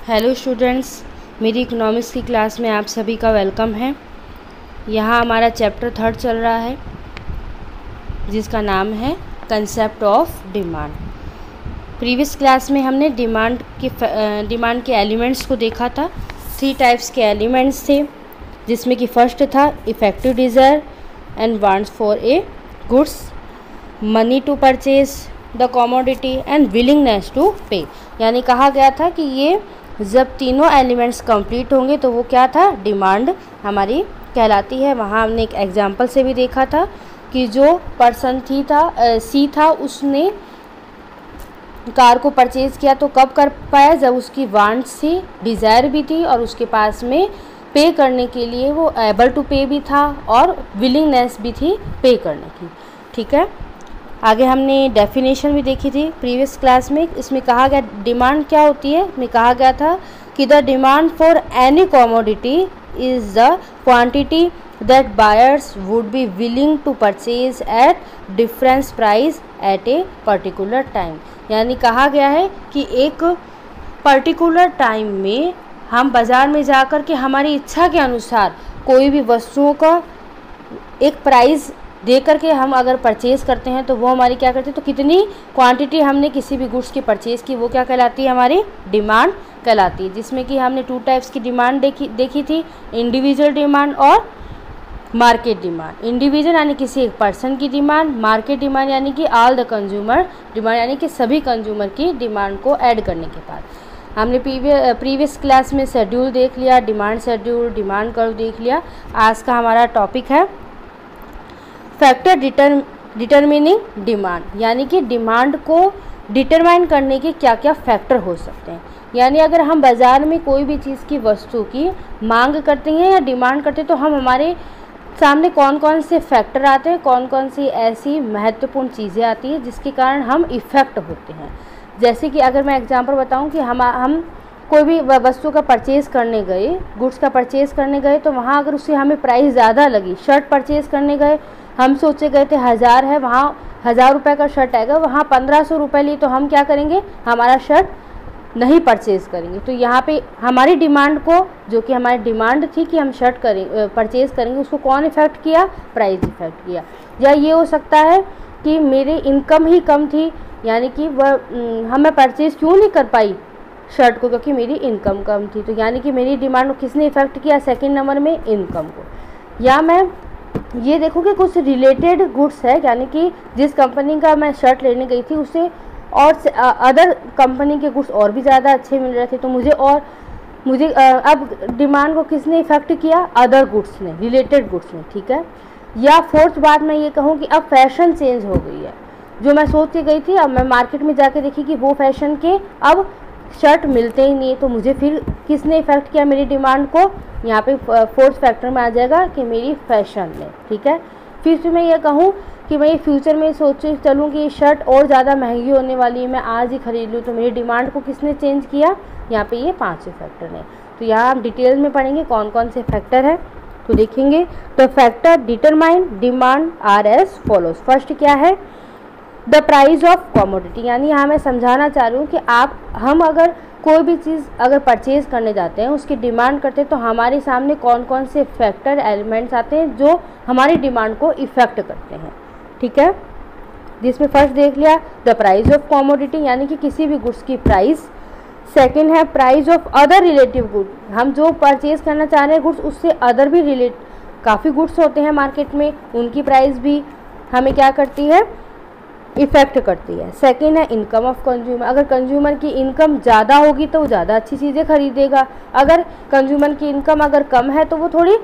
Hello students, मेरी economics की class में आप सभी का वेलकम है। यहाँ हमारा चैप्टर 3 चल रहा है जिसका नाम है concept of demand. Previous class में हमने डिमांड के एलिमेंट्स को देखा था। 3 टाइप्स के एलिमेंट्स थे, जिसमें कि फर्स्ट था effective desire and wants for a goods, money to purchase the commodity and willingness to pay. यानी कहा गया था कि ये जब तीनों एलिमेंट्स कंप्लीट होंगे तो वो क्या था, डिमांड हमारी कहलाती है। वहाँ हमने एक एग्जांपल से भी देखा था कि जो पर्सन सी था उसने कार को परचेज़ किया तो कब कर पाया, जब उसकी वांट्स थी, डिज़ायर भी थी और उसके पास में पे करने के लिए वो एबल टू पे भी था और विलिंगनेस भी थी पे करने की। ठीक है, आगे हमने डेफिनेशन भी देखी थी प्रीवियस क्लास में। इसमें कहा गया डिमांड क्या होती है, में कहा गया था कि the demand for any commodity is the quantity that buyers would be willing to purchase at difference price at a particular time. यानी कहा गया है कि एक पर्टिकुलर टाइम में हम बाज़ार में जाकर के हमारी इच्छा के अनुसार कोई भी वस्तुओं का एक प्राइस दे करके हम अगर परचेज़ करते हैं तो वो हमारी क्या करती है, तो कितनी क्वांटिटी हमने किसी भी गुड्स की परचेज़ की वो क्या कहलाती है, हमारी डिमांड कहलाती है। जिसमें कि हमने 2 टाइप्स की डिमांड देखी थी, इंडिविजुअल डिमांड और मार्केट डिमांड। इंडिविजुअल यानी किसी एक पर्सन की डिमांड, मार्केट डिमांड यानी कि ऑल द कंज्यूमर डिमांड यानी कि सभी कंज्यूमर की डिमांड को ऐड करने के बाद। हमने प्रीवियस क्लास में शेड्यूल देख लिया, डिमांड शेड्यूल, डिमांड कर्व देख लिया। आज का हमारा टॉपिक है फैक्टर डिटरमिनिंग डिमांड, यानी कि डिमांड को डिटरमाइन करने के क्या क्या फैक्टर हो सकते हैं। यानी अगर हम बाज़ार में कोई भी चीज़ की वस्तु की मांग करते हैं या डिमांड करते हैं तो हम हमारे सामने कौन कौन से फैक्टर आते हैं, कौन कौन सी ऐसी महत्वपूर्ण चीज़ें आती हैं जिसके कारण हम इफ़ेक्ट होते हैं। जैसे कि अगर मैं एग्जांपल बताऊं कि हम कोई भी वस्तु का परचेज़ करने गए, गुड्स का परचेज़ करने गए, तो वहाँ अगर उससे हमें प्राइस ज़्यादा लगी, शर्ट परचेज़ करने गए, हम सोचे गए थे 1000 है, वहाँ 1000 रुपये का शर्ट आएगा, वहाँ 1500 रुपये लिए, तो हम क्या करेंगे, हमारा शर्ट नहीं परचेज़ करेंगे। तो यहाँ पे हमारी डिमांड को, जो कि हमारी डिमांड थी कि हम शर्ट परचेज़ करेंगे, उसको कौन इफ़ेक्ट किया, प्राइस इफ़ेक्ट किया। या ये हो सकता है कि मेरी इनकम ही कम थी, यानी कि वह मैं परचेज़ क्यों नहीं कर पाई शर्ट को, क्योंकि मेरी इनकम कम थी। तो यानी कि मेरी डिमांड को किसने इफ़ेक्ट किया, सेकेंड नंबर में इनकम को। या मैं ये देखो कि कुछ रिलेटेड गुड्स है, यानी कि जिस कंपनी का मैं शर्ट लेने गई थी उससे और अदर कंपनी के गुड्स और भी ज़्यादा अच्छे मिल रहे थे, तो मुझे अब डिमांड को किसने इफ़ेक्ट किया, अदर गुड्स ने, रिलेटेड गुड्स ने। ठीक है। या फोर्थ बात मैं ये कहूँ कि अब फैशन चेंज हो गई है। जो मैं सोच के गई थी, अब मैं मार्केट में जाके देखी कि वो फैशन के अब शर्ट मिलते ही नहीं, तो मुझे फिर किसने इफ़ेक्ट किया, मेरी डिमांड को। यहाँ पे फोर्थ फैक्टर में आ जाएगा कि मेरी फैशन ने। ठीक है। फिर से मैं ये कहूँ कि मैं फ्यूचर में सोच चलूँ कि ये शर्ट और ज़्यादा महंगी होने वाली है, मैं आज ही खरीद लूँ, तो मेरी डिमांड को किसने चेंज किया, यहाँ पे ये 5 फैक्टर ने। तो यहाँ हम डिटेल में पढ़ेंगे कौन कौन से फैक्टर हैं, तो देखेंगे। तो factor determine demand are as follows. First क्या है, द प्राइस ऑफ कमोडिटी। यानी यहाँ मैं समझाना चाह रही हूँ कि हम अगर कोई भी चीज़ अगर परचेज़ करने जाते हैं, उसकी डिमांड करते हैं, तो हमारे सामने कौन कौन से फैक्टर एलिमेंट्स आते हैं जो हमारी डिमांड को इफ़ेक्ट करते हैं। ठीक है। जिसमें फर्स्ट देख लिया द प्राइस ऑफ कमोडिटी, यानी कि किसी भी गुड्स की प्राइस। सेकंड है price of other relative good, हम जो परचेज़ करना चाह रहे हैं गुड्स, उससे अदर भी काफ़ी गुड्स होते हैं मार्केट में, उनकी प्राइस भी हमें क्या करती है, इफ़ेक्ट करती है। सेकेंड है इनकम ऑफ कंज्यूमर, अगर कंज्यूमर की इनकम ज़्यादा होगी तो वो ज़्यादा अच्छी चीज़ें खरीदेगा, अगर कंज्यूमर की इनकम अगर कम है तो वो थोड़ी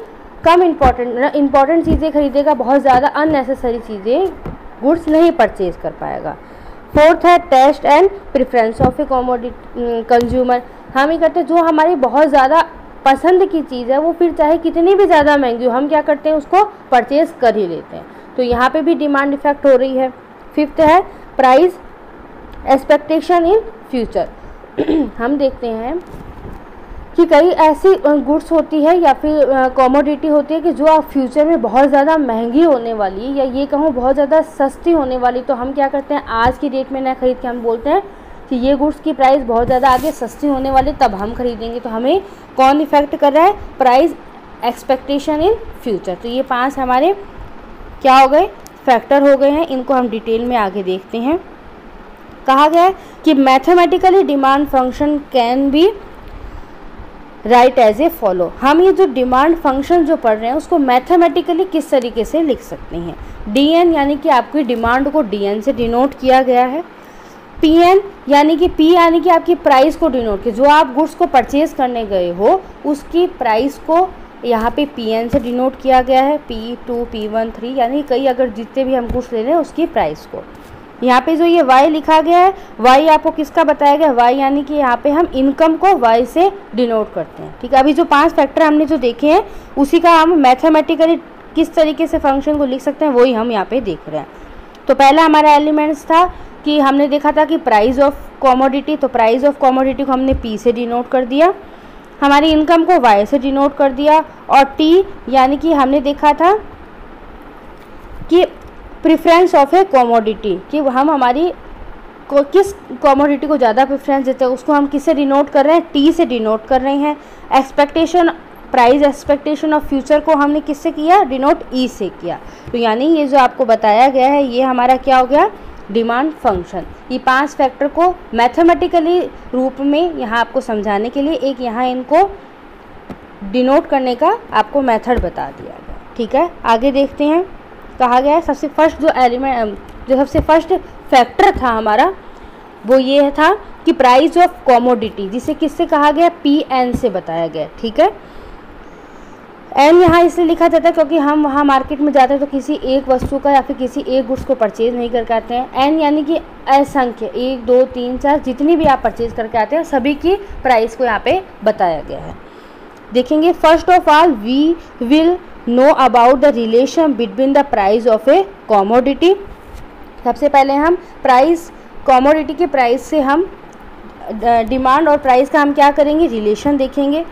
कम इम्पॉर्टेंट चीज़ें खरीदेगा, बहुत ज़्यादा अननेसेसरी चीज़ें गुड्स नहीं परचेज कर पाएगा। फोर्थ है test and preference of a commodity consumer, हम ये करते हैं जो हमारी बहुत ज़्यादा पसंद की चीज़ है, वो फिर चाहे कितनी भी ज़्यादा महंगी हो, हम क्या करते हैं, उसको परचेज़ कर ही लेते हैं। तो यहाँ पे भी डिमांड इफेक्ट हो रही है। फिफ्थ है प्राइस एक्सपेक्टेशन इन फ्यूचर। हम देखते हैं कि कई ऐसी गुड्स होती है या फिर कमोडिटी होती है कि जो आप फ्यूचर में बहुत ज़्यादा महंगी होने वाली है, या ये कहूँ बहुत ज़्यादा सस्ती होने वाली, तो हम क्या करते हैं, आज की डेट में ना खरीद के हम बोलते हैं कि ये गुड्स की प्राइस बहुत ज़्यादा आगे सस्ती होने वाली, तब हम खरीदेंगे। तो हमें कौन इफेक्ट कर रहा है? Price expectation in future. तो ये 5 हमारे क्या हो गए? फैक्टर हो गए हैं। इनको हम डिटेल में आगे देखते हैं। कहा गया है कि mathematically demand function can be write as a follow. हम ये जो डिमांड फंक्शन जो पढ़ रहे हैं उसको मैथमेटिकली किस तरीके से लिख सकते हैं? डीएन यानी कि आपकी डिमांड को डीएन से डिनोट किया गया है। पीएन यानी कि पी यानी कि आपकी प्राइस को डिनोट किया, जो आप गुड्स को परचेज करने गए हो उसकी प्राइस को यहाँ पे पीएन से डिनोट किया गया है। P2, P1, 3 यानी कई अगर जितने भी हम गुड्स ले रहे हैं उसकी प्राइस को। यहाँ पे जो ये y लिखा गया है, y आपको किसका बताया गया? y यानी कि यहाँ पे हम इनकम को y से डिनोट करते हैं। ठीक है, अभी जो 5 फैक्टर हमने जो देखे हैं उसी का हम मैथमेटिकली किस तरीके से फंक्शन को लिख सकते हैं वही हम यहाँ पे देख रहे हैं। तो पहला हमारा एलिमेंट्स था कि हमने देखा था कि प्राइस ऑफ कॉमोडिटी, तो प्राइस ऑफ कॉमोडिटी को हमने P से डिनोट कर दिया, हमारी इनकम को Y से डिनोट कर दिया, और T यानी कि हमने देखा था कि प्रेफरेंस ऑफ ए कॉमोडिटी, कि हम हमारी किस कॉमोडिटी को ज़्यादा प्रेफरेंस देते हैं उसको हम किससे डिनोट कर रहे हैं? T से डिनोट कर रहे हैं। Expectation, price expectation of future को हमने किससे किया? डिनोट E से किया। तो यानी ये जो आपको बताया गया है ये हमारा क्या हो गया? Demand function. ये 5 फैक्टर को मैथमेटिकली रूप में यहाँ आपको समझाने के लिए एक यहाँ इनको डिनोट करने का आपको मेथड बता दिया गया। ठीक है, आगे देखते हैं। कहा गया है सबसे फर्स्ट जो सबसे फर्स्ट फैक्टर था हमारा वो ये था कि प्राइस ऑफ कॉमोडिटी, जिसे किससे कहा गया? PN से बताया गया। ठीक है, एन यहाँ इसलिए लिखा जाता है क्योंकि हम वहाँ मार्केट में जाते हैं तो किसी एक वस्तु का या फिर किसी एक गुड्स को परचेज नहीं करके आते हैं। एन यानी कि असंख्य, 1, 2, 3, 4 जितनी भी आप परचेज करके आते हैं सभी की प्राइस को यहाँ पे बताया गया है। देखेंगे, first of all we will know about the relation between the price of a commodity. सबसे पहले हम प्राइस, कॉमोडिटी की प्राइस से हम डिमांड और प्राइस का हम क्या करेंगे? रिलेशन देखेंगे।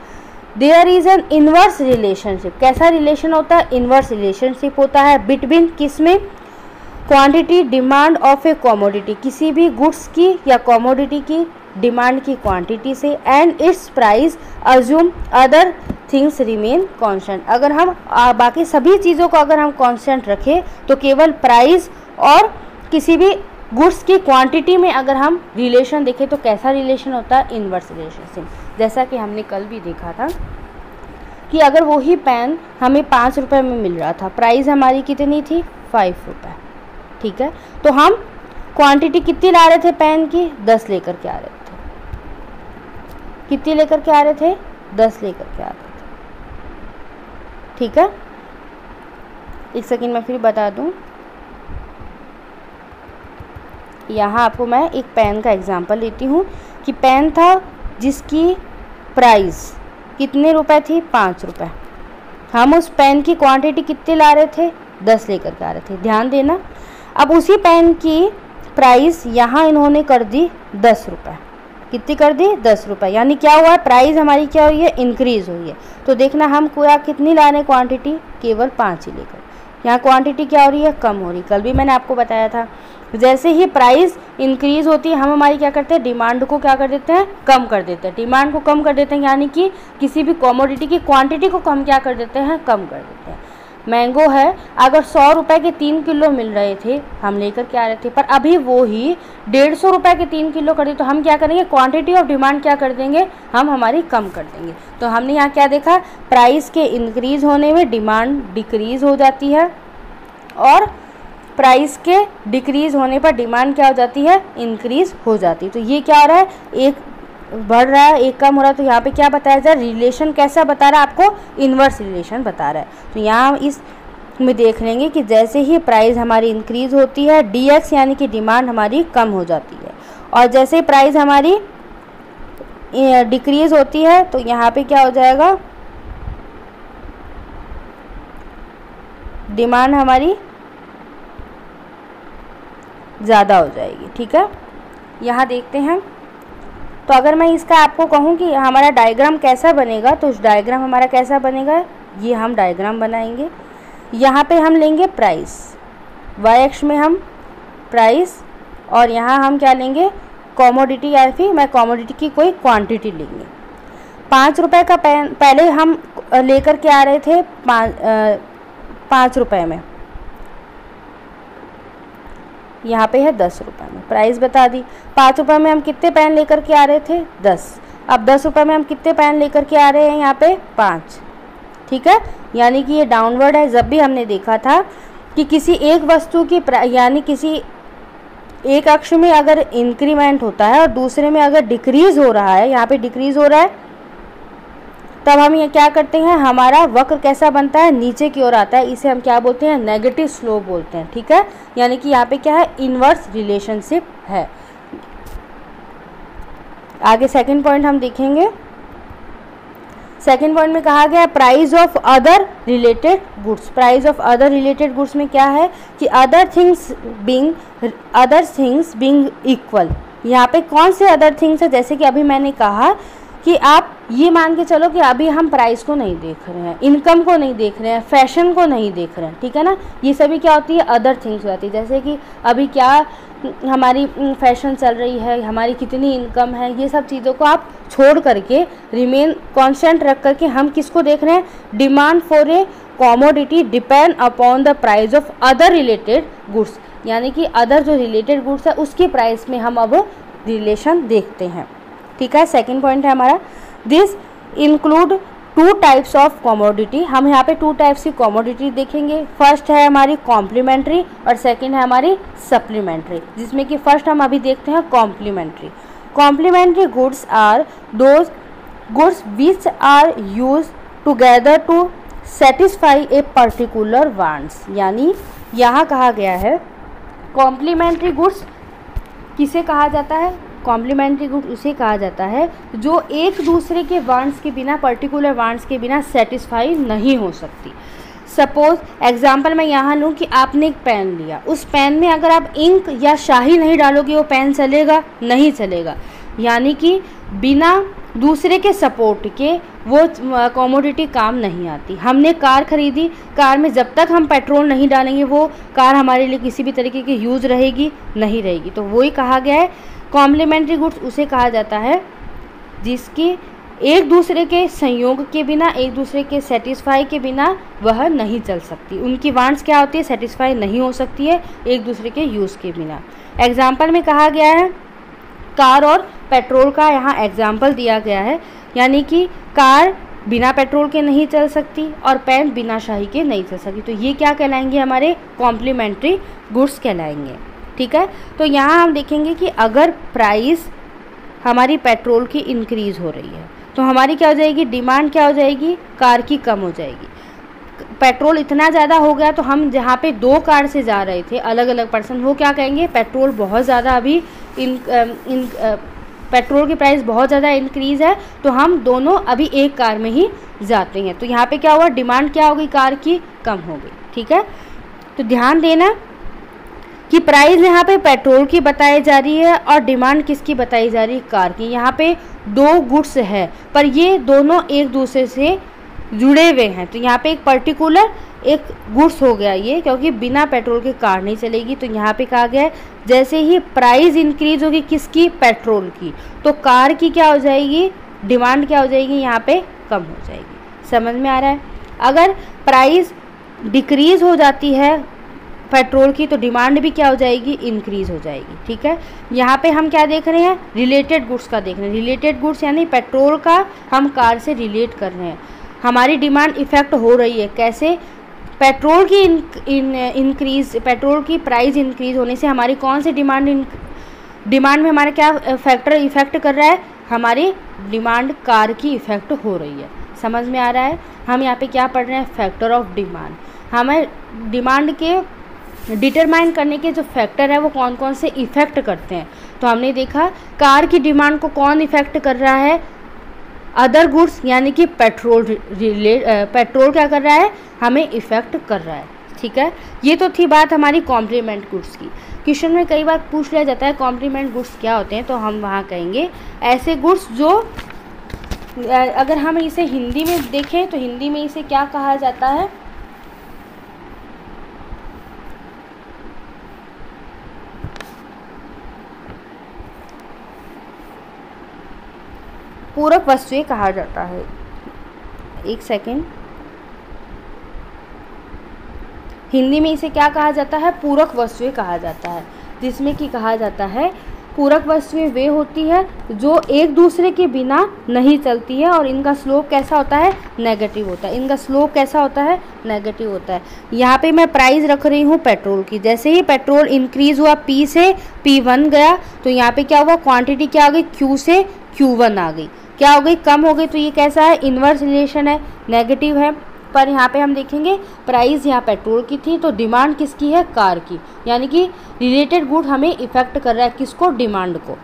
There is an inverse relationship. कैसा रिलेशन होता है? इनवर्स रिलेशनशिप होता है बिटवीन किस में? Quantity demand of a commodity, किसी भी गुड्स की या कॉमोडिटी की डिमांड की क्वांटिटी से, and it's price assume other things remain constant. अगर हम बाकी सभी चीज़ों को अगर हम कांस्टेंट रखें तो केवल प्राइस और किसी भी गुड्स की क्वांटिटी में अगर हम रिलेशन देखें तो कैसा रिलेशन होता है? Inverse relationship. जैसा कि हमने कल भी देखा था कि अगर वही पेन हमें 5 रुपये में मिल रहा था, प्राइस हमारी कितनी थी? 5 रुपये। ठीक है, तो हम क्वांटिटी कितनी ला रहे थे पेन की? 10 लेकर के आ रहे थे। कितनी लेकर के आ रहे थे? 10 लेकर के आ रहे थे। ठीक है, एक सेकंड मैं फिर बता दूं। यहाँ आपको मैं एक पेन का एग्जांपल लेती हूँ कि पेन था जिसकी प्राइस कितने रुपए थी? 5 रुपये। हम उस पेन की क्वांटिटी कितनी ला रहे थे? 10 लेकर के आ रहे थे। ध्यान देना, अब उसी पेन की प्राइस यहाँ इन्होंने कर दी 10 रुपये। कितनी कर दी? 10 रुपये। यानी क्या हुआ? प्राइस हमारी क्या हुई है? इंक्रीज हुई है। तो देखना हम कितनी ला रहे हैं क्वांटिटी? केवल 5 ही लेकर। यहाँ क्वांटिटी क्या हो रही है? कम हो रही। कल भी मैंने आपको बताया था जैसे ही प्राइस इंक्रीज होती है हम हमारी क्या करते हैं? डिमांड को क्या कर देते हैं? कम कर देते हैं। डिमांड को कम कर देते हैं यानी कि किसी भी कमोडिटी की क्वांटिटी को कम क्या कर देते हैं? कम कर देते हैं। मैंगो है, अगर 100 रुपये के 3 किलो मिल रहे थे हम लेकर के आ रहे थे, पर अभी वो ही 150 रुपये के 3 किलो कर दी, तो हम क्या करेंगे? क्वांटिटी ऑफ डिमांड क्या कर देंगे? हम हमारी कम कर देंगे। तो हमने यहाँ क्या देखा? प्राइस के इंक्रीज होने में डिमांड डिक्रीज हो जाती है और प्राइस के डिक्रीज होने पर डिमांड क्या हो जाती है? इंक्रीज हो जाती है। तो ये क्या हो रहा है? एक बढ़ रहा है, एक कम हो रहा है। तो यहाँ पे क्या बताया जाए? रिलेशन कैसा बता रहा है आपको? इनवर्स रिलेशन बता रहा है। तो यहाँ इस में देख लेंगे कि जैसे ही प्राइस हमारी इंक्रीज होती है DX यानी कि डिमांड हमारी कम हो जाती है, और जैसे ही प्राइस हमारी डिक्रीज होती है तो यहाँ पे क्या हो जाएगा? डिमांड हमारी ज़्यादा हो जाएगी। ठीक है, यहाँ देखते हैं। तो अगर मैं इसका आपको कहूँ कि हमारा डायग्राम कैसा बनेगा, तो उस डायग्राम हमारा कैसा बनेगा? ये हम डायग्राम बनाएंगे। यहाँ पे हम लेंगे प्राइस, y अक्ष में हम प्राइस, और यहाँ हम क्या लेंगे? कॉमोडिटी या फिर मैं कॉमोडिटी की कोई क्वांटिटी लेंगे। 5 रुपए का पेन पहले हम लेकर के आ रहे थे 5 रुपए में, यहाँ पे है 10 रुपए में, प्राइस बता दी। 5 रुपए में हम कितने पेन लेकर के आ रहे थे? 10। अब 10 रुपए में हम कितने पेन लेकर के आ रहे हैं? यहाँ पे 5। ठीक है, यानी कि ये डाउनवर्ड है। जब भी हमने देखा था कि किसी एक वस्तु की यानी किसी एक अक्ष में अगर इंक्रीमेंट होता है और दूसरे में अगर डिक्रीज हो रहा है, यहाँ पे डिक्रीज हो रहा है, तब हम ये क्या करते हैं, हमारा वक्र कैसा बनता है? नीचे की ओर आता है। इसे हम क्या बोलते हैं? नेगेटिव स्लोप बोलते हैं। ठीक है, यानी कि यहाँ पे क्या है? इनवर्स रिलेशनशिप है। आगे सेकंड पॉइंट हम देखेंगे। सेकंड पॉइंट में कहा गया है price of other related goods. Price of other related goods में क्या है कि अदर थिंग्स बीइंग इक्वल। यहाँ पे कौन से अदर थिंग्स है? जैसे कि अभी मैंने कहा कि आप ये मान के चलो कि अभी हम प्राइस को नहीं देख रहे हैं, इनकम को नहीं देख रहे हैं, फैशन को नहीं देख रहे हैं। ठीक है ना, ये सभी क्या होती है? अदर थिंग्स होती है। जैसे कि अभी क्या हमारी फैशन चल रही है, हमारी कितनी इनकम है, ये सब चीज़ों को आप छोड़ करके रिमेन कांस्टेंट रख करके हम किसको देख रहे हैं? Demand for a commodity depend upon the price of other related goods. यानी कि अदर जो रिलेटेड गुड्स है उसकी प्राइस में हम अब रिलेशन देखते हैं। ठीक है, सेकंड पॉइंट है हमारा this include 2 types of commodity. हम यहाँ पे 2 टाइप्स की कॉमोडिटी देखेंगे। फर्स्ट है हमारी कॉम्प्लीमेंट्री और सेकंड है हमारी सप्लीमेंट्री, जिसमें कि फर्स्ट हम अभी देखते हैं complementary. Complementary goods are those goods which are use together to satisfy a particular wants. यानी यहाँ कहा गया है कॉम्प्लीमेंट्री गुड्स किसे कहा जाता है? कॉम्प्लीमेंट्री गुड उसे कहा जाता है जो एक दूसरे के वांट्स के बिना, पर्टिकुलर वांट्स के बिना सेटिस्फाई नहीं हो सकती। सपोज एग्जांपल मैं यहाँ लूँ कि आपने एक पेन लिया, उस पेन में अगर आप इंक या स्याही नहीं डालोगे वो पेन चलेगा? नहीं चलेगा। यानी कि बिना दूसरे के सपोर्ट के वो कॉमोडिटी काम नहीं आती। हमने कार खरीदी, कार में जब तक हम पेट्रोल नहीं डालेंगे वो कार हमारे लिए किसी भी तरीके की यूज़ रहेगी नहीं रहेगी। तो वही कहा गया है कॉम्प्लीमेंट्री गुड्स उसे कहा जाता है जिसकी एक दूसरे के संयोग के बिना, एक दूसरे के सेटिस्फाई के बिना वह नहीं चल सकती। उनकी वांट्स क्या होती है? सेटिस्फाई नहीं हो सकती है एक दूसरे के यूज़ के बिना। एग्जाम्पल में कहा गया है कार और पेट्रोल का यहाँ एग्जाम्पल दिया गया है। यानी कि कार बिना पेट्रोल के नहीं चल सकती और पेन बिना स्याही के नहीं चल सकती। तो ये क्या कहलाएंगे? हमारे कॉम्प्लीमेंट्री गुड्स कहलाएंगे। ठीक है, तो यहाँ हम देखेंगे कि अगर प्राइस हमारी पेट्रोल की इंक्रीज़ हो रही है तो हमारी क्या हो जाएगी? डिमांड क्या हो जाएगी? कार की कम हो जाएगी। पेट्रोल इतना ज़्यादा हो गया तो हम जहाँ पे 2 कार से जा रहे थे अलग अलग पर्सन, वो क्या कहेंगे? पेट्रोल बहुत ज़्यादा अभी पेट्रोल की प्राइस बहुत ज़्यादा इंक्रीज़ है तो हम दोनों अभी एक कार में ही जाते हैं। तो यहाँ पे क्या हुआ? डिमांड क्या हो गई? कार की कम हो गई। ठीक है, तो ध्यान देना कि प्राइस यहाँ पे पेट्रोल की बताई जा रही है और डिमांड किसकी बताई जा रही है? कार की। यहाँ पे 2 गुड्स है पर ये दोनों एक दूसरे से जुड़े हुए हैं। तो यहाँ पे एक पर्टिकुलर एक गुड्स हो गया ये, क्योंकि बिना पेट्रोल के कार नहीं चलेगी। तो यहाँ पे कहा गया है जैसे ही प्राइस इंक्रीज होगी किसकी? पेट्रोल की, तो कार की क्या हो जाएगी? डिमांड क्या हो जाएगी? यहाँ पे कम हो जाएगी। समझ में आ रहा है? अगर प्राइस डिक्रीज हो जाती है पेट्रोल की तो डिमांड भी क्या हो जाएगी? इंक्रीज हो जाएगी। ठीक है, यहाँ पे हम क्या देख रहे हैं? रिलेटेड गुड्स का देख रहे हैं। रिलेटेड गुड्स यानी पेट्रोल का हम कार से रिलेट कर रहे हैं। हमारी डिमांड इफेक्ट हो रही है कैसे? पेट्रोल की पेट्रोल की प्राइस इंक्रीज होने से हमारी कौन सी डिमांड में हमारा क्या फैक्टर इफेक्ट कर रहा है? हमारी डिमांड कार की इफेक्ट हो रही है। समझ में आ रहा है? हम यहाँ पे क्या पढ़ रहे हैं? Factor of demand. हमें डिमांड के डिटरमाइन करने के जो फैक्टर है वो कौन कौन से इफ़ेक्ट करते हैं। तो हमने देखा कार की डिमांड को कौन इफ़ेक्ट कर रहा है? अदर गुड्स यानी कि पेट्रोल क्या कर रहा है? हमें इफ़ेक्ट कर रहा है। ठीक है, ये तो थी बात हमारी कॉम्प्लीमेंट गुड्स की। क्वेश्चन में कई बार पूछ लिया जाता है कॉम्प्लीमेंट गुड्स क्या होते हैं, तो हम वहाँ कहेंगे ऐसे गुड्स जो अगर हम इसे हिंदी में देखें तो हिंदी में इसे क्या कहा जाता है? पूरक वस्तुएं कहा जाता है। एक सेकेंड, हिंदी में इसे क्या कहा जाता है? पूरक वस्तुएं कहा जाता है, जिसमें कि कहा जाता है पूरक वस्तुएं वे होती है जो एक दूसरे के बिना नहीं चलती है और इनका स्लोप कैसा होता है? नेगेटिव होता है। इनका स्लोप कैसा होता है? नेगेटिव होता है। यहाँ पे मैं प्राइस रख रही हूँ पेट्रोल की। जैसे ही पेट्रोल इंक्रीज हुआ P से P1 गया तो यहाँ पे क्या हुआ? क्वांटिटी क्या हो गई? Q से Q1 आ गई। क्या हो गई? कम हो गई। तो ये कैसा है? इन्वर्स रिलेशन है, नेगेटिव है। पर यहाँ पे हम देखेंगे प्राइस यहाँ पेट्रोल की थी तो डिमांड किसकी है? कार की। यानी कि रिलेटेड गुड हमें इफेक्ट कर रहा है किसको? डिमांड को।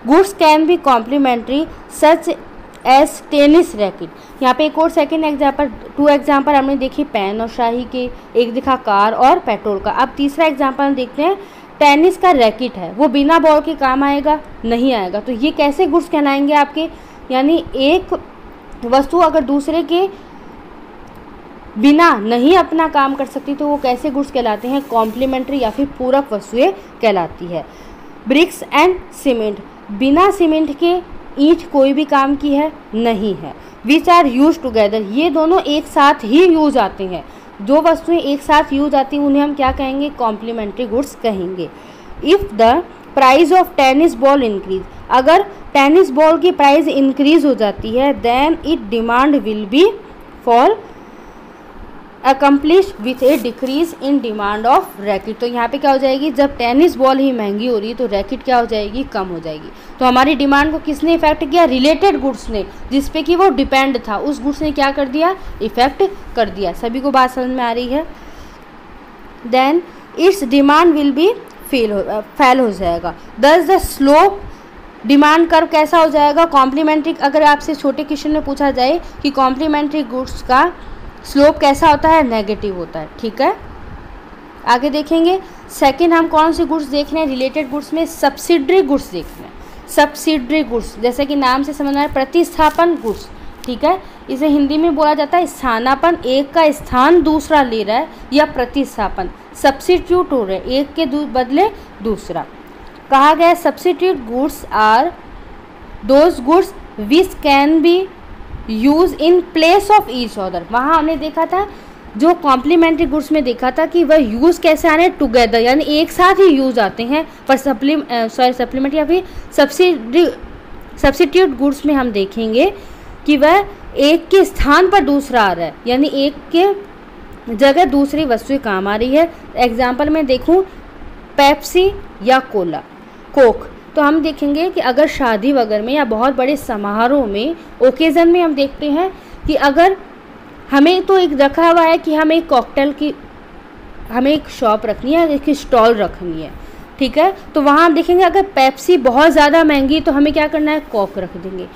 Goods can be complementary such as tennis racket. यहाँ पे एक और सेकंड एग्जाम्पल, 2 एग्जाम्पल हमने देखी पेन और शाही के, एक दिखा कार और पेट्रोल का। अब तीसरा एग्जाम्पल हम देखते हैं, टेनिस का रैकेट है, वो बिना बॉल के काम आएगा? नहीं आएगा। तो ये कैसे गुड्स कहलाएंगे आपके? यानी एक वस्तु अगर दूसरे के बिना नहीं अपना काम कर सकती तो वो कैसे गुड्स कहलाते हैं? कॉम्प्लीमेंट्री या फिर पूरक वस्तुएं कहलाती है। ब्रिक्स एंड सीमेंट, बिना सीमेंट के ईंट कोई भी काम की है? नहीं है। विच आर यूज टुगेदर, ये दोनों एक साथ ही यूज आते हैं। जो वस्तुएं एक साथ यूज आती हैं उन्हें हम क्या कहेंगे? कॉम्प्लीमेंट्री गुड्स कहेंगे। If the price of tennis ball increase, अगर टेनिस बॉल की प्राइस इंक्रीज हो जाती है then it demand will be fall accomplish with a decrease in demand of racket. तो यहाँ पे क्या हो जाएगी? जब टेनिस बॉल ही महंगी हो रही है तो रैकेट क्या हो जाएगी? कम हो जाएगी। तो हमारी डिमांड को किसने इफेक्ट किया? रिलेटेड गुड्स ने, जिसपे कि वो डिपेंड था, उस गुड्स ने क्या कर दिया? इफेक्ट कर दिया। सभी को बात समझ में आ रही है? Then it's demand will be fail हो जाएगा। दस द स्लोप डिमांड कर्व कैसा हो जाएगा? कॉम्प्लीमेंट्री, अगर आपसे छोटे क्वेश्चन में पूछा जाए कि कॉम्प्लीमेंट्री गुड्स का स्लोप कैसा होता है? नेगेटिव होता है। ठीक है, आगे देखेंगे। सेकंड हम कौन सी गुड्स देख रहे हैं? रिलेटेड गुड्स में सब्सिडरी गुड्स देख रहे हैं। सब्सिडरी गुड्स जैसे कि नाम से समझना है, प्रतिस्थापन गुड्स। ठीक है, इसे हिंदी में बोला जाता है स्थानापन्न, एक का स्थान दूसरा ले रहा है, या प्रतिस्थापन, सब्सिट्यूट हो रहे, एक के बदले दूसरा। कहा गया substitute goods are those goods which can be use in place of each other. वहाँ हमने देखा था, जो कॉम्प्लीमेंट्री गुड्स में देखा था कि वह यूज़ कैसे आ रहे हैं? टुगेदर, यानी एक साथ ही यूज आते हैं। पर सप्लीमेंट या फिर सब्सिट्यूट गुड्स में हम देखेंगे कि वह एक के स्थान पर दूसरा आ रहा है, यानी एक के जगह दूसरी वस्तुएं काम आ रही है। एग्जाम्पल में देखूं, पेप्सी या कोला, कोक। तो हम देखेंगे कि अगर शादी वगैरह में या बहुत बड़े समारोह में, ओकेज़न में हम देखते हैं कि अगर हमें तो एक रखा हुआ है कि हम एक कॉकटेल की हमें एक शॉप रखनी है, एक स्टॉल रखनी है। ठीक है, तो वहाँ हम देखेंगे अगर पेप्सी बहुत ज़्यादा महंगी तो हमें क्या करना है? कोक रख देंगे।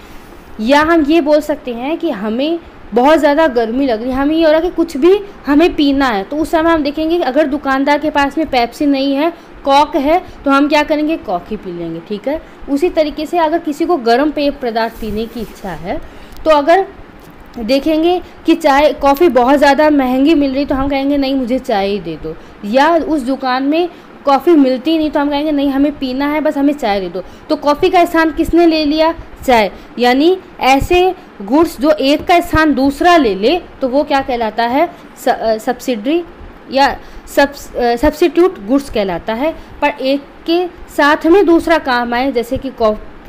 या हम ये बोल सकते हैं कि हमें बहुत ज़्यादा गर्मी लग रही है, हमें ये हो रहा है कि कुछ भी हमें पीना है, तो उस समय हम देखेंगे कि अगर दुकानदार के पास में पेप्सी नहीं है, कॉक है, तो हम क्या करेंगे? कॉक ही पी लेंगे। ठीक है, उसी तरीके से अगर किसी को गर्म पेय पदार्थ पीने की इच्छा है तो अगर देखेंगे कि चाय कॉफ़ी बहुत ज़्यादा महंगी मिल रही तो हम कहेंगे नहीं मुझे चाय ही दे दो। या उस दुकान में कॉफ़ी मिलती नहीं तो हम कहेंगे नहीं हमें पीना है, बस हमें चाय दे दो। तो कॉफ़ी का स्थान किसने ले लिया? चाय। यानी ऐसे गुड्स जो एक का स्थान दूसरा ले ले तो वो क्या कहलाता है? सब्सिडरी या सब्सिट्यूट गुड्स कहलाता है। पर एक के साथ में दूसरा काम आए, जैसे कि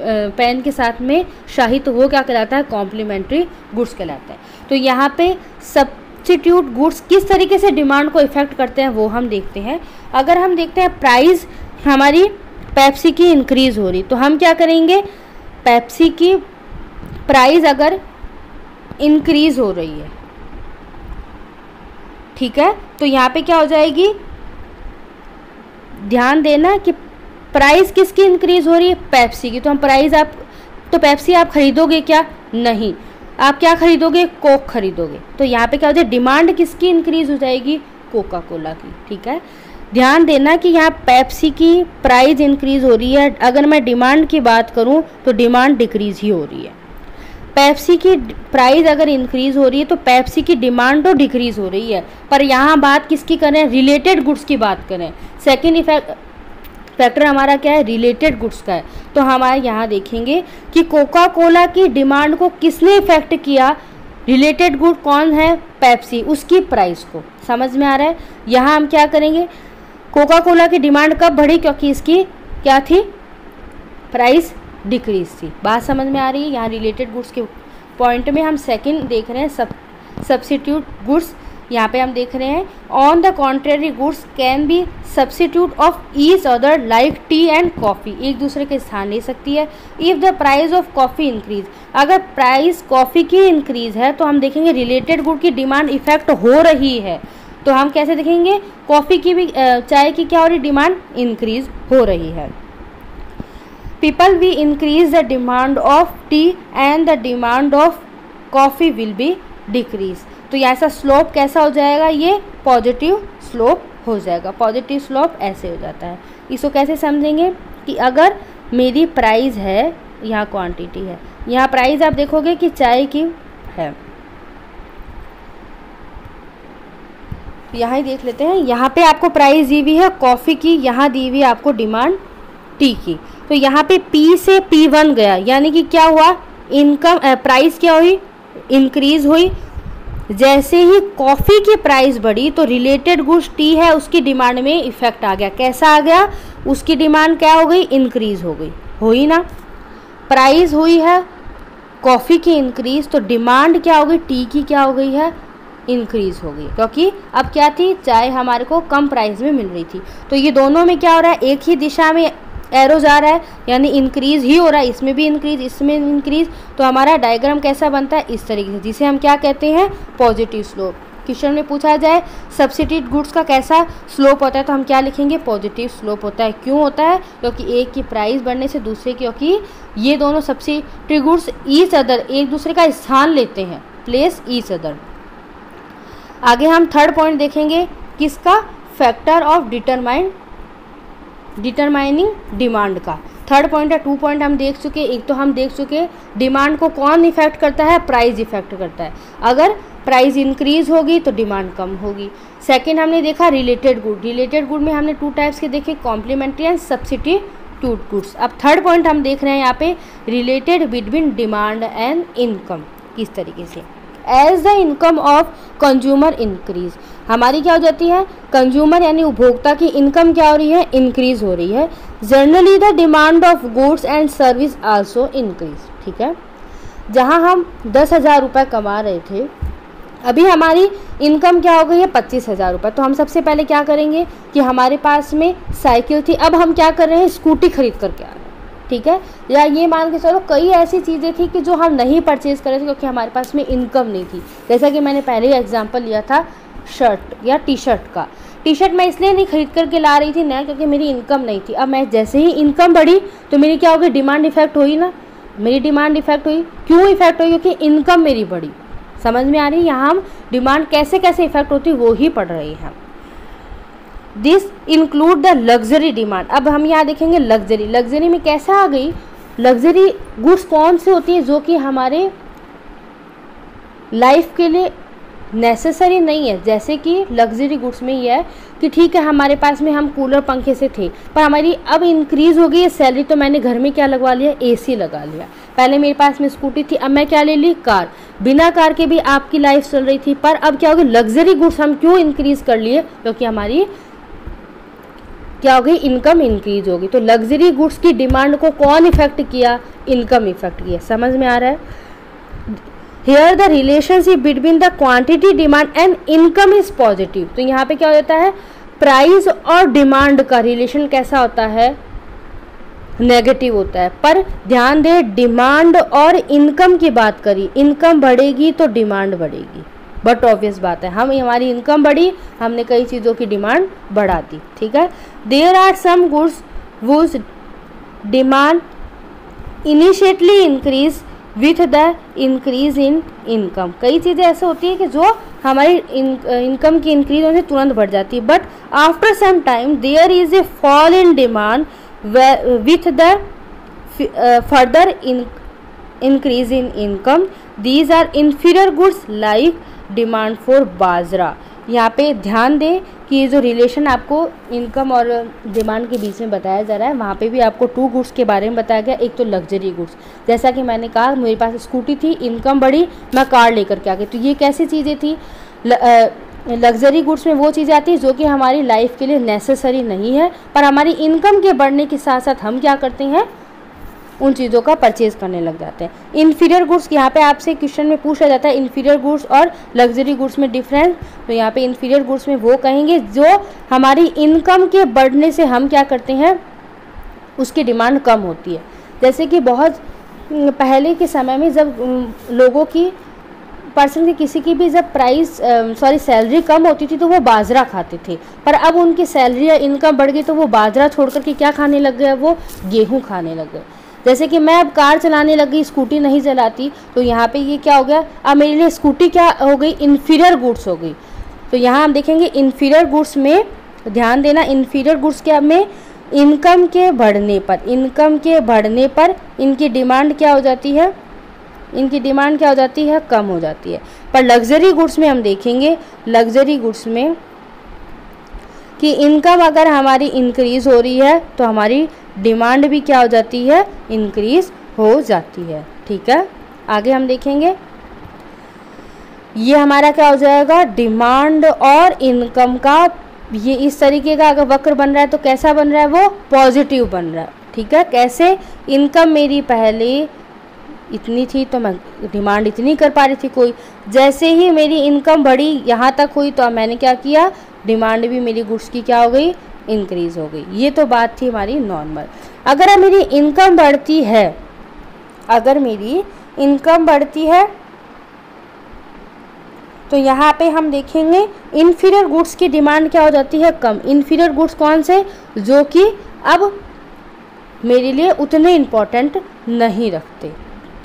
पेन के साथ में शाही, तो वो क्या कहलाता है? कॉम्प्लीमेंट्री गुड्स कहलाता है। तो यहाँ पे सब्सिट्यूट गुड्स किस तरीके से डिमांड को इफेक्ट करते हैं वो हम देखते हैं। अगर हम देखते हैं प्राइस हमारी पेप्सी की इंक्रीज हो रही तो हम क्या करेंगे? पेप्सी की प्राइस अगर इंक्रीज हो रही है, ठीक है, तो यहाँ पे क्या हो जाएगी? ध्यान देना कि प्राइस किसकी इंक्रीज हो रही है? पेप्सी की। तो हम प्राइस तो पेप्सी आप खरीदोगे क्या? नहीं। आप क्या खरीदोगे? कोक खरीदोगे। तो यहाँ पे क्या हो जाए? डिमांड किसकी इंक्रीज हो जाएगी? कोका कोला की। ठीक है, ध्यान देना कि यहाँ पेप्सी की प्राइस इंक्रीज हो रही है, अगर मैं डिमांड की बात करूँ तो डिमांड डिक्रीज ही हो रही है। पेप्सी की प्राइस अगर इंक्रीज हो रही है तो पेप्सी की डिमांड तो डिक्रीज हो रही है। पर यहाँ बात किसकी करें? रिलेटेड गुड्स की बात करें। सेकेंड इफेक्ट, फैक्टर हमारा क्या है, रिलेटेड गुड्स का है। तो हमारे यहाँ देखेंगे कि कोका कोला की डिमांड को किसने इफेक्ट किया, रिलेटेड गुड कौन है, पेप्सी, उसकी प्राइस को। समझ में आ रहा है। यहाँ हम क्या करेंगे, कोका कोला की डिमांड कब बढ़ी, क्योंकि इसकी क्या थी, प्राइस डिक्रीज थी। बात समझ में आ रही है। यहाँ रिलेटेड गुड्स के पॉइंट में हम सेकंड देख रहे हैं सब्स्टिट्यूट गुड्स। यहाँ पे हम देख रहे हैं on the contrary goods can B substitute of each other like T and coffee, एक दूसरे के स्थान ले सकती है। If the price of coffee increase, अगर प्राइस कॉफ़ी की इंक्रीज है तो हम देखेंगे रिलेटेड गुड की डिमांड इफेक्ट हो रही है। तो हम कैसे देखेंगे, कॉफ़ी की भी, चाय की क्या हो रही, डिमांड इंक्रीज हो रही है। People we increase the demand of tea and the demand of coffee will be decrease. तो ऐसा स्लोप कैसा हो जाएगा, ये पॉजिटिव स्लोप हो जाएगा। पॉजिटिव स्लोप ऐसे हो जाता है। इसको कैसे समझेंगे कि अगर मेरी प्राइस है, यहाँ क्वांटिटी है, यहाँ प्राइस आप देखोगे कि चाय की है, यहाँ ही देख लेते हैं। यहाँ पे आपको प्राइस दी हुई है कॉफ़ी की, यहाँ दी हुई आपको डिमांड टी की। तो यहाँ पे P से P1 गया, यानी कि क्या हुआ, इनकम प्राइस क्या हुई, इंक्रीज हुई। जैसे ही कॉफ़ी की प्राइस बढ़ी तो रिलेटेड गुड्स टी है उसकी डिमांड में इफेक्ट आ गया। कैसा आ गया, उसकी डिमांड क्या हो गई, इंक्रीज हो गई, हुई ना। प्राइस हुई है कॉफ़ी की इंक्रीज, तो डिमांड क्या हो गई, टी की क्या हो गई है, इंक्रीज हो गई, क्योंकि अब क्या थी, चाय हमारे को कम प्राइस में मिल रही थी। तो ये दोनों में क्या हो रहा है, एक ही दिशा में एरो जा रहा है, यानी इंक्रीज ही हो रहा है, इसमें भी इंक्रीज, इसमें इंक्रीज। तो हमारा डायग्राम कैसा बनता है, इस तरीके से, जिसे हम क्या कहते हैं, पॉजिटिव स्लोप। क्वेश्चन में पूछा जाए सब्स्टिट्यूट गुड्स का कैसा स्लोप होता है, तो हम क्या लिखेंगे, पॉजिटिव स्लोप होता है। क्यों होता है, क्योंकि एक की प्राइस बढ़ने से दूसरे की, क्योंकि ये दोनों सब्स्टिट्यूट गुड्स ईच अदर, एक दूसरे का स्थान लेते हैं, प्लेस ईच अदर। आगे हम थर्ड पॉइंट देखेंगे, किसका, फैक्टर ऑफ डिटरमाइनिंग डिमांड का। थर्ड पॉइंट है, 2 पॉइंट हम देख चुके। एक तो हम देख चुके डिमांड को कौन इफेक्ट करता है, प्राइस इफेक्ट करता है। अगर प्राइस इंक्रीज होगी तो डिमांड कम होगी। सेकंड हमने देखा रिलेटेड गुड। रिलेटेड गुड में हमने 2 टाइप्स के देखे, कॉम्प्लीमेंट्री एंड सब्स्टिट्यूट गुड्स। अब थर्ड पॉइंट हम देख रहे हैं यहाँ पे, related between demand and income. किस तरीके से, as the income of consumer increase, हमारी क्या हो जाती है, कंज्यूमर यानी उपभोक्ता की इनकम क्या हो रही है, इंक्रीज हो रही है। Generally the demand of goods and service also increase. ठीक है, जहां हम 10,000 रुपये कमा रहे थे, अभी हमारी इनकम क्या हो गई है, 25,000 रुपये। तो हम सबसे पहले क्या करेंगे कि हमारे पास में साइकिल थी, अब हम क्या कर रहे हैं, स्कूटी खरीद करके आ रहे हैं। ठीक है, या ये मान के चलो कई ऐसी चीज़ें थी कि जो हम नहीं परचेज़ कर रहे थे क्योंकि हमारे पास में इनकम नहीं थी। जैसा कि मैंने पहले ही एग्जांपल लिया था शर्ट या टी शर्ट का। टी शर्ट मैं इसलिए नहीं खरीद करके ला रही थी ना, क्योंकि मेरी इनकम नहीं थी। अब मैं जैसे ही इनकम बढ़ी तो मेरी क्या हो गई, डिमांड इफेक्ट हुई ना, मेरी डिमांड इफेक्ट हुई। क्यों इफेक्ट हुई, क्योंकि इनकम मेरी बढ़ी। समझ में आ रही है, यहाँ हम डिमांड कैसे कैसे इफेक्ट होती है वो ही पढ़ रहे हैं। This include the luxury demand. अब हम यहाँ देखेंगे लग्जरी। लग्जरी में कैसा आ गई, लग्जरी गुड्स कौन से होती है जो कि हमारे लाइफ के लिए नेसेसरी नहीं है। जैसे कि लग्जरी गुड्स में ये है कि ठीक है हमारे पास में हम कूलर पंखे से थे, पर हमारी अब इंक्रीज हो गई है सैलरी, तो मैंने घर में क्या लगवा लिया, एसी लगा लिया। पहले मेरे पास में स्कूटी थी, अब मैं क्या ले ली, कार। बिना कार के भी आपकी लाइफ चल रही थी, पर अब क्या होगी, लग्जरी गुड्स हम क्यों इंक्रीज कर लिए, क्योंकि हमारी क्या हो गई, इनकम इंक्रीज होगी। तो लग्जरी गुड्स की डिमांड को कौन इफेक्ट किया, इनकम इफेक्ट किया। समझ में आ रहा है। Here the relationship between the quantity demand and income is positive. तो यहाँ पे क्या हो जाता है, प्राइस और डिमांड का रिलेशन कैसा होता है, नेगेटिव होता है। पर ध्यान दे, डिमांड और इनकम की बात करी, इनकम बढ़ेगी तो डिमांड बढ़ेगी, बट ऑब्वियस बात है, हमारी इनकम बढ़ी, हमने कई चीज़ों की डिमांड बढ़ा दी। ठीक है, there are some goods whose demand initially increase with the increase in income. कई चीज़ें ऐसे होती है कि जो हमारी इनकम की इंक्रीज होने से तुरंत बढ़ जाती है, but after some time there is a fall in demand with the further increase in income. These are inferior goods like demand for बाजरा। यहाँ पे ध्यान दें कि ये जो रिलेशन आपको इनकम और डिमांड के बीच में बताया जा रहा है, वहाँ पे भी आपको 2 गुड्स के बारे में बताया गया। एक तो लग्जरी गुड्स, जैसा कि मैंने कहा मेरे पास स्कूटी थी, इनकम बढ़ी, मैं कार लेकर के आ गई, तो ये कैसी चीज़ें थी। लग्जरी गुड्स में वो चीज़ें आती है जो कि हमारी लाइफ के लिए नेसेसरी नहीं है, पर हमारी इनकम के बढ़ने के साथ साथ हम क्या करते हैं, उन चीज़ों का परचेज करने लग जाते हैं। इन्फीरियर गुड्स, यहाँ पे आपसे क्वेश्चन में पूछा जाता है इन्फीरियर गुड्स और लग्जरी गुड्स में डिफरेंस, तो यहाँ पे इन्फीरियर गुड्स में वो कहेंगे जो हमारी इनकम के बढ़ने से हम क्या करते हैं, उसकी डिमांड कम होती है। जैसे कि बहुत पहले के समय में जब लोगों की पर्सन की किसी की भी जब सैलरी कम होती थी तो वो बाजरा खाते थे, पर अब उनकी सैलरी या इनकम बढ़ गई तो वो बाजरा छोड़ कर के क्या खाने लग गए, वो गेहूँ खाने लग गए। जैसे कि मैं अब कार चलाने लग गई, स्कूटी नहीं चलाती, तो यहाँ पे ये क्या हो गया, अब मेरे लिए स्कूटी क्या हो गई, इन्फीरियर गुड्स हो गई। तो यहाँ हम देखेंगे इन्फीरियर गुड्स में ध्यान देना, इन्फीरियर गुड्स के में इनकम के बढ़ने पर इनकी डिमांड क्या हो जाती है, कम हो जाती है। पर लग्जरी गुड्स में हम देखेंगे, लग्जरी गुड्स में कि इनकम अगर हमारी इंक्रीज हो रही है तो हमारी डिमांड भी क्या हो जाती है, इंक्रीज हो जाती है। ठीक है, आगे हम देखेंगे, ये हमारा क्या हो जाएगा, डिमांड और इनकम का ये इस तरीके का अगर वक्र बन रहा है तो कैसा बन रहा है, वो पॉजिटिव बन रहा है। ठीक है, कैसे, इनकम मेरी पहले इतनी थी तो मैं डिमांड इतनी कर पा रही थी कोई, जैसे ही मेरी इनकम बढ़ी यहाँ तक हुई तो मैंने क्या किया, डिमांड भी मेरी गुड्स की क्या हो गई, इंक्रीज हो गई। ये तो बात थी हमारी नॉर्मल। अगर मेरी इनकम बढ़ती है, तो यहाँ पे हम देखेंगे इन्फीरियर गुड्स की डिमांड क्या हो जाती है, कम। इन्फीरियर गुड्स कौन से, जो कि अब मेरे लिए उतने इम्पोर्टेंट नहीं रखते।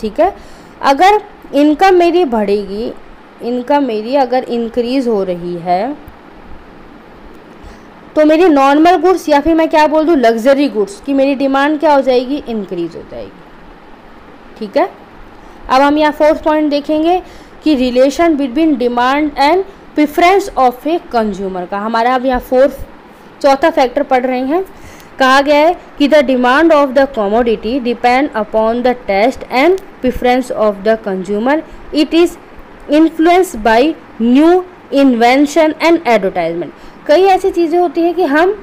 ठीक है, अगर इनकम मेरी बढ़ेगी, इनकम मेरी अगर इंक्रीज हो रही है तो मेरी नॉर्मल गुड्स या फिर मैं क्या बोल दूँ, लग्जरी गुड्स की मेरी डिमांड क्या हो जाएगी, इंक्रीज हो जाएगी। ठीक है, अब हम यहाँ 4th पॉइंट देखेंगे कि relation between demand and preference of a consumer का। हमारा अब यहाँ चौथा फैक्टर पढ़ रहे हैं। कहा गया है कि the demand of the commodity depend upon the taste and preference of the consumer, it is influenced by new invention and advertisement. कई ऐसी चीज़ें होती हैं कि हम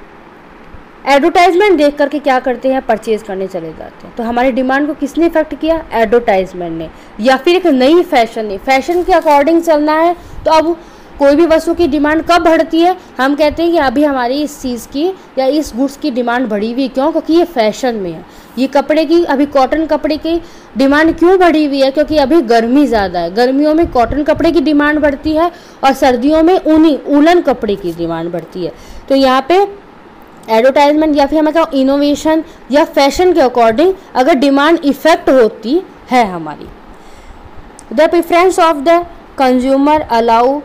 एडवर्टाइजमेंट देख करके क्या करते हैं, परचेज करने चले जाते हैं। तो हमारी डिमांड को किसने इफेक्ट किया, एडवर्टाइजमेंट ने, या फिर एक नई फैशन ने। फैशन के अकॉर्डिंग चलना है तो अब कोई भी वस्तु की डिमांड कब बढ़ती है, हम कहते हैं कि अभी हमारी इस चीज़ की या इस गुड्स की डिमांड बढ़ी हुई है। क्यों, क्योंकि ये फैशन में है। ये कपड़े की, अभी कॉटन कपड़े की डिमांड क्यों बढ़ी हुई है, क्योंकि अभी गर्मी ज़्यादा है। गर्मियों में कॉटन कपड़े की डिमांड बढ़ती है और सर्दियों में ऊलन कपड़े की डिमांड बढ़ती है। तो यहाँ पे एडवर्टाइजमेंट या फिर हमें क्या, इनोवेशन या फैशन के अकॉर्डिंग अगर डिमांड इफेक्ट होती है हमारी। The preference of the consumer allow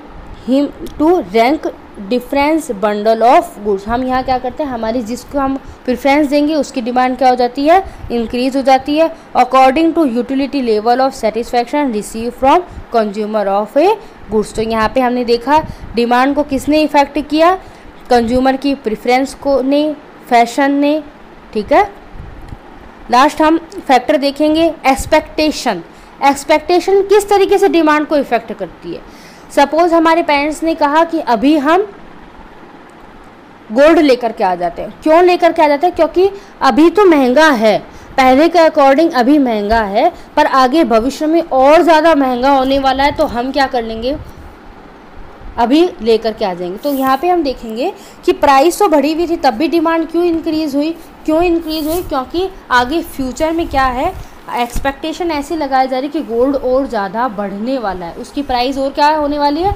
him to rank difference bundle of goods. हम यहाँ क्या करते हैं, हमारी जिसको हम प्रेफरेंस देंगे उसकी डिमांड क्या हो जाती है, इंक्रीज हो जाती है, according to utility level of satisfaction receive from consumer of a goods. तो यहाँ पे हमने देखा डिमांड को किसने इफेक्ट किया, कंज्यूमर की प्रेफरेंस को ने, फैशन ने। ठीक है, लास्ट हम फैक्टर देखेंगे एक्सपेक्टेशन। एक्सपेक्टेशन किस तरीके से डिमांड को इफेक्ट करती है। सपोज हमारे पेरेंट्स ने कहा कि अभी हम गोल्ड लेकर के आ जाते हैं। क्यों लेकर के आ जाते हैं, क्योंकि अभी तो महंगा है, पहले के अकॉर्डिंग अभी महंगा है, पर आगे भविष्य में और ज़्यादा महंगा होने वाला है, तो हम क्या कर लेंगे, अभी लेकर के आ जाएंगे। तो यहाँ पे हम देखेंगे कि प्राइस तो बढ़ी हुई थी तब भी डिमांड क्यों इंक्रीज हुई, क्योंकि आगे फ्यूचर में क्या है, एक्सपेक्टेशन ऐसी लगाई जा रही कि गोल्ड और ज़्यादा बढ़ने वाला है, उसकी प्राइस और क्या होने वाली है,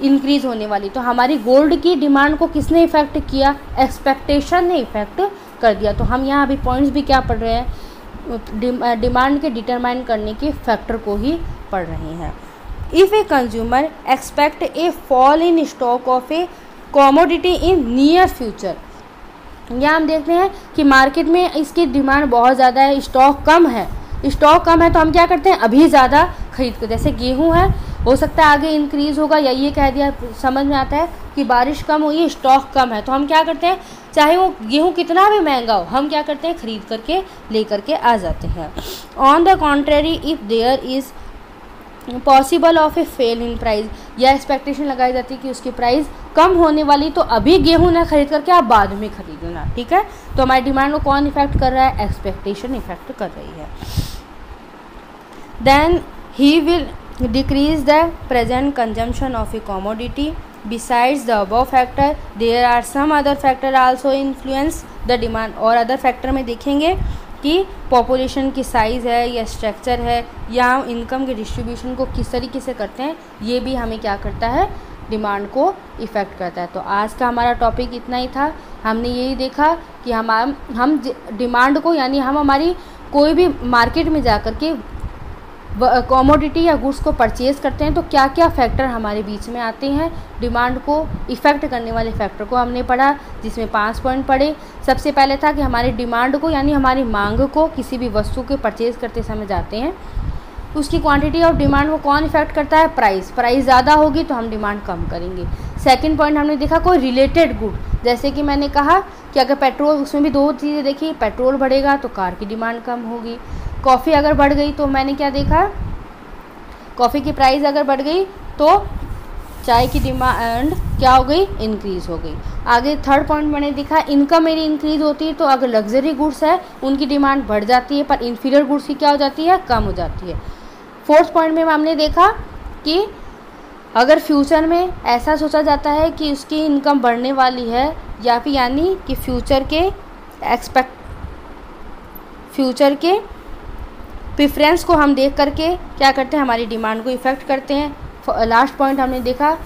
इंक्रीज होने वाली। तो हमारी गोल्ड की डिमांड को किसने इफेक्ट किया, एक्सपेक्टेशन ने इफेक्ट कर दिया। तो हम यहाँ अभी पॉइंट्स भी क्या पढ़ रहे हैं, डिमांड के डिटरमाइन करने के फैक्टर को ही पढ़ रहे हैं। If a consumer expect A fall in stock of a commodity in near future, यहाँ हम देखते हैं कि मार्केट में इसकी डिमांड बहुत ज़्यादा है, स्टॉक कम है, तो हम क्या करते हैं, अभी ज़्यादा खरीद कर, जैसे गेहूं है हो सकता है आगे इंक्रीज़ होगा, या ये कह दिया समझ में आता है कि बारिश कम हुई है, स्टॉक कम है, तो हम क्या करते हैं, चाहे वो गेहूँ कितना भी महंगा हो, हम क्या करते हैं, ख़रीद करके ले करके आ जाते हैं। On the contrary, if there is possible of a fail in price, या एक्सपेक्टेशन लगाई जाती है कि उसकी प्राइस कम होने वाली, तो अभी गेहूं ना खरीद करके आप बाद में खरीदना, ठीक है। तो हमारी डिमांड को कौन इफेक्ट कर रहा है, एक्सपेक्टेशन इफेक्ट कर रही है। Then he will decrease the present consumption of a commodity. Besides the above factor there are some other factor also influence the demand. और अदर फैक्टर में देखेंगे कि पॉपुलेशन की साइज़ है, या स्ट्रक्चर है, या हम इनकम के डिस्ट्रीब्यूशन को किस तरीके से करते हैं, ये भी हमें क्या करता है, डिमांड को इफ़ेक्ट करता है। तो आज का हमारा टॉपिक इतना ही था। हमने यही देखा कि हम डिमांड को, यानी हम हमारी कोई भी मार्केट में जा कर के कमोडिटी या गुड्स को परचेज़ करते हैं तो क्या क्या फैक्टर हमारे बीच में आते हैं, डिमांड को इफ़ेक्ट करने वाले फैक्टर को हमने पढ़ा, जिसमें 5 पॉइंट पढ़े। सबसे पहले था कि हमारी डिमांड को, यानी हमारी मांग को किसी भी वस्तु के परचेज़ करते समय जाते हैं, उसकी क्वांटिटी और डिमांड को कौन इफेक्ट करता है, प्राइस ज़्यादा होगी तो हम डिमांड कम करेंगे। सेकंड पॉइंट हमने देखा कोई रिलेटेड गुड, जैसे कि मैंने कहा कि अगर पेट्रोल, उसमें भी 2 चीज़ें देखी, पेट्रोल बढ़ेगा तो कार की डिमांड कम होगी, कॉफ़ी अगर बढ़ गई तो मैंने क्या देखा, कॉफ़ी की प्राइस अगर बढ़ गई तो चाय की डिमांड क्या हो गई, इंक्रीज़ हो गई। आगे थर्ड पॉइंट मैंने देखा इनकम मेरी इंक्रीज़ होती है तो अगर लग्जरी गुड्स है उनकी डिमांड बढ़ जाती है, पर इन्फीरियर गुड्स की क्या हो जाती है, कम हो जाती है। फोर्थ पॉइंट में हमने देखा कि अगर फ्यूचर में ऐसा सोचा जाता है कि उसकी इनकम बढ़ने वाली है, या फिर यानी कि फ्यूचर के प्रेफरेंस को हम देख करके क्या करते हैं, हमारी डिमांड को इफ़ेक्ट करते हैं। लास्ट पॉइंट हमने देखा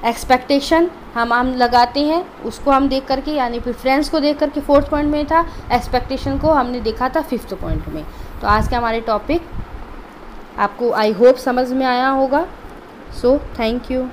एक्सपेक्टेशन हम लगाते हैं, उसको हम देख करके, यानी प्रेफरेंस को देख करके फोर्थ पॉइंट में था, एक्सपेक्टेशन को हमने देखा था फिफ्थ पॉइंट में। तो आज के हमारे टॉपिक आपको आई होप समझ में आया होगा। So thank you.